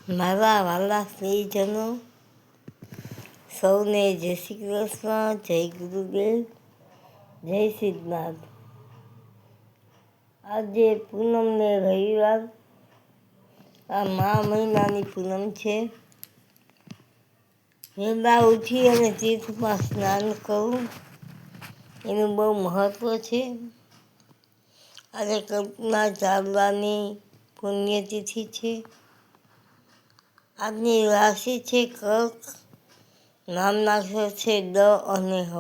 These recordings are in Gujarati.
મારા વાલા સ્નેહીજનો, સૌને જય શ્રી કૃષ્ણ, જય ગુરુદેવ, જય સિદ્ધનાથ. આજે પૂનમને રવિવાર, આ મહિનાની પૂનમ છે. વહેલા ઉઠી અને તીર્થમાં સ્નાન કરવું એનું બહુ મહત્ત્વ છે. આજે કલ્પના ચાવલાની પુણ્યતિથિ છે. આજની રાશિ છે કર્ક, નામના અક્ષર છે ડ અને હ.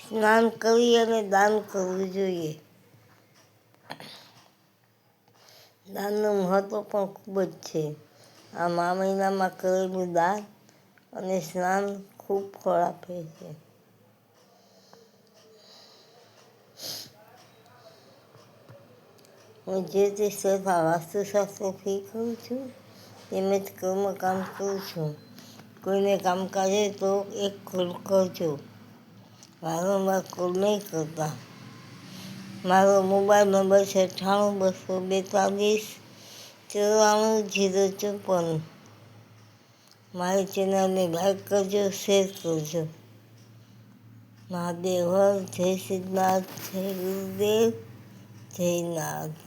સ્નાન કરી અને દાન કરવું જોઈએ. દાનનું મહત્ત્વ પણ ખૂબ જ છે. આ મહિનામાં કરેલું દાન અને સ્નાન ખૂબ ફળ આપે છે. હું જે તે શ્રદ્ધા વાસ્તુશાસ્ત્ર શીખું છું તેમજ કર્મકાંડ કરું છું. કોઈને કામકાજ હોય તો એક કોલ કરજો, વારંવાર કોલ નહીં કરતા. મારો મોબાઈલ નંબર છે 98-242-94-054. મારી ચેનલને લાઈક કરજો, શેર કરજો. મહાદેવ હર, જય સિદ્ધનાથ, જય ગુરુદેવ, જય નાથ.